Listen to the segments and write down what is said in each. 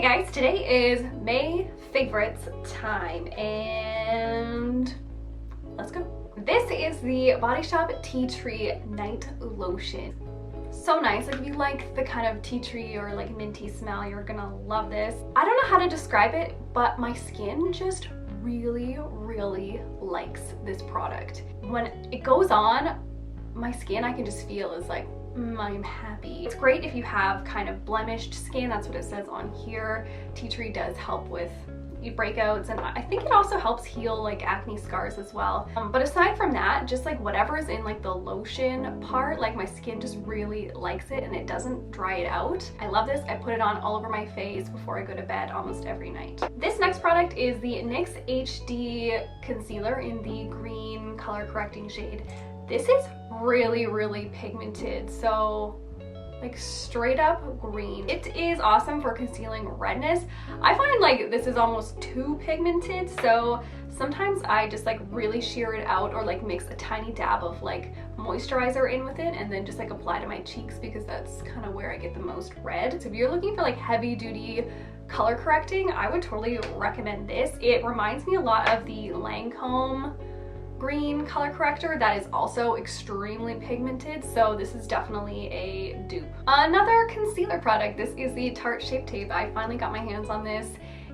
guys, today is May favorites time and let's go. This is the Body Shop Tea Tree Night Lotion. So nice. Like if you like the kind of tea tree or like minty smell, you're gonna love this. I don't know how to describe it, but my skin just really likes this product. When it goes on my skin, I can just feel is like, I'm happy. It's great if you have kind of blemished skin. That's what it says on here. Tea tree does help with breakouts, and I think it also helps heal like acne scars as well. But aside from that, just like whatever is in like the lotion part, like my skin just really likes it and it doesn't dry it out. I love this. I put it on all over my face before I go to bed almost every night. This next product is the NYX HD concealer in the green color correcting shade. This is really pigmented, so like straight up green. It is awesome for concealing redness. I find like this is almost too pigmented, so sometimes I just like really sheer it out or like mix a tiny dab of like moisturizer in with it and then just like apply to my cheeks because that's kind of where I get the most red. So if you're looking for like heavy duty color correcting, I would totally recommend this. It reminds me a lot of the Lancome green color corrector that is also extremely pigmented, so this is definitely a dupe. Another concealer product, this is the Tarte Shape Tape. I finally got my hands on this.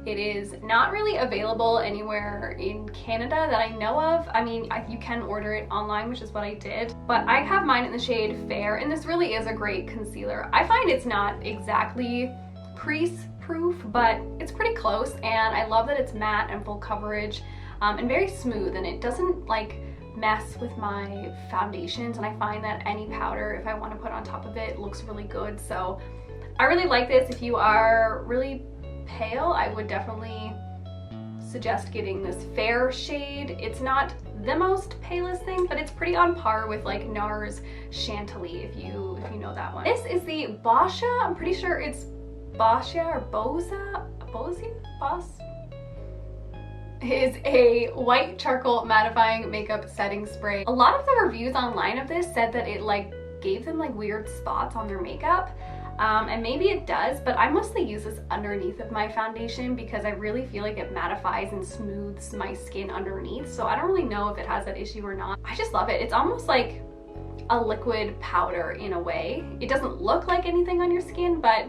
It is not really available anywhere in Canada that I know of. I mean, you can order it online, which is what I did, but I have mine in the shade Fair, and this really is a great concealer. I find it's not exactly crease proof, but it's pretty close, and I love that it's matte and full coverage. And very smooth, and it doesn't like mess with my foundations, and I find that any powder, if I want to put on top of it, looks really good. So I really like this. If you are really pale, I would definitely suggest getting this Fair shade. It's not the most palest thing, but it's pretty on par with like NARS Chantilly, if you know that one. This is the Boscia. I'm pretty sure it's Boscia or Bosa, is a white charcoal mattifying makeup setting spray. A lot of the reviews online of this said that it like gave them like weird spots on their makeup, and maybe it does, but I mostly use this underneath of my foundation because I really feel like it mattifies and smooths my skin underneath, so I don't really know if it has that issue or not. I just love it. It's almost like a liquid powder in a way. It doesn't look like anything on your skin, but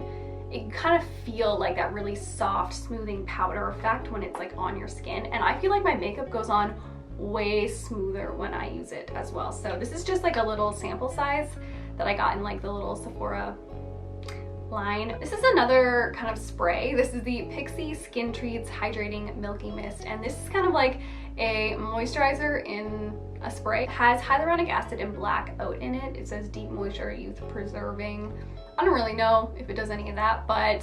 it kind of feel like that really soft smoothing powder effect when it's like on your skin, and I feel like my makeup goes on way smoother when I use it as well. So this is just like a little sample size that I got in like the little Sephora line. This is another kind of spray. This is the Pixi Skin Treats Hydrating Milky Mist, and this is kind of like a moisturizer in a spray. It has hyaluronic acid and black oat in it. It says deep moisture, youth preserving. I don't really know if it does any of that, but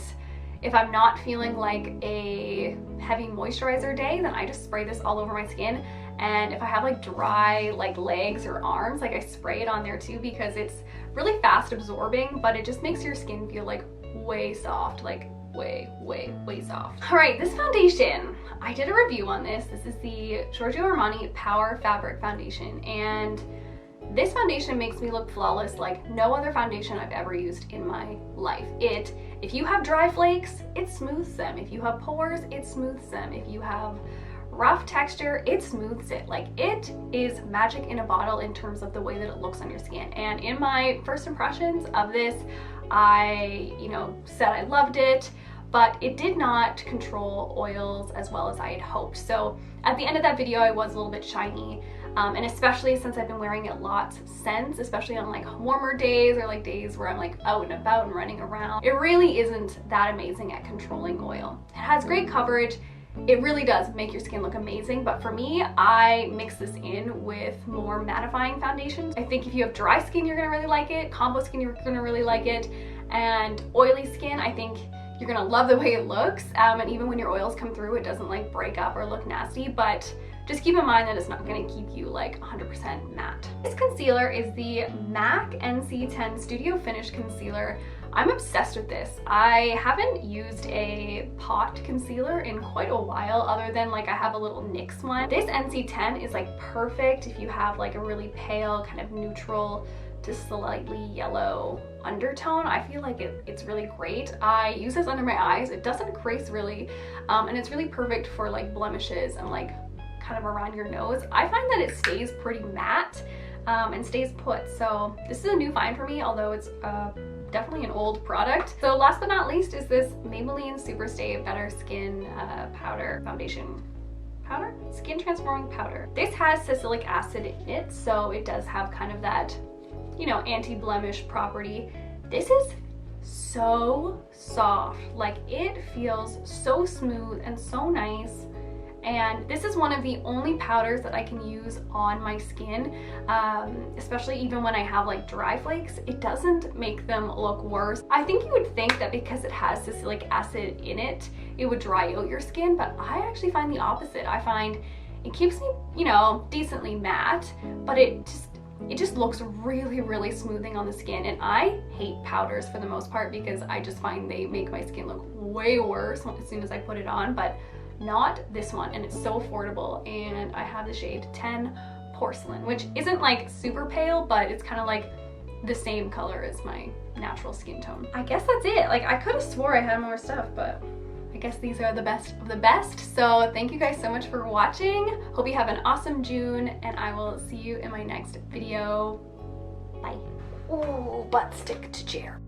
if I'm not feeling like a heavy moisturizer day, then I just spray this all over my skin. And if I have like dry like legs or arms, like I spray it on there too, because it's really fast absorbing, but it just makes your skin feel like way soft, like way soft. All right, this foundation, I did a review on this. This is the Giorgio Armani Power Fabric Foundation, and this foundation makes me look flawless like no other foundation I've ever used in my life. If you have dry flakes, it smooths them. If you have pores, it smooths them. If you have rough texture, it smooths it. Like, it is magic in a bottle in terms of the way that it looks on your skin. And in my first impressions of this, I, said I loved it, but it did not control oils as well as I had hoped. So at the end of that video, I was a little bit shiny. And especially since I've been wearing it lots since, especially on like warmer days or like days where I'm like out and about and running around, it really isn't that amazing at controlling oil. It has great coverage. It really does make your skin look amazing, but for me, I mix this in with more mattifying foundations. I think if you have dry skin, you're gonna really like it. Combo skin, you're gonna really like it. And oily skin, I think you're gonna love the way it looks. And even when your oils come through, it doesn't like break up or look nasty, but just keep in mind that it's not going to keep you like 100% matte. This concealer is the MAC NC10 Studio Finish Concealer. I'm obsessed with this. I haven't used a pot concealer in quite a while, other than like I have a little NYX one. This NC10 is like perfect if you have like a really pale kind of neutral just slightly yellow undertone. I feel like it's really great. I use this under my eyes. It doesn't crease really, and it's really perfect for like blemishes and like kind of around your nose. I find that it stays pretty matte and stays put. So this is a new find for me, although it's definitely an old product. So last but not least is this Maybelline Superstay Better Skin powder foundation. Powder? Skin transforming powder. This has salicylic acid in it, so it does have kind of that, you know, anti-blemish property. This is so soft. Like, it feels so smooth and so nice. And this is one of the only powders that I can use on my skin, especially even when I have like dry flakes. It doesn't make them look worse. I think you would think that because it has salicylic acid in it, it would dry out your skin, but I actually find the opposite. I find it keeps me, you know, decently matte, but it just looks really, really smoothing on the skin. And I hate powders for the most part because I just find they make my skin look way worse as soon as I put it on, but not this one. And it's so affordable, and I have the shade 10 Porcelain, which isn't like super pale, but it's kind of like the same color as my natural skin tone. I guess that's it. Like, I could have swore I had more stuff, but I guess these are the best of the best. So thank you guys so much for watching. Hope you have an awesome June, and I will see you in my next video. Bye. Ooh, butt stick to chair.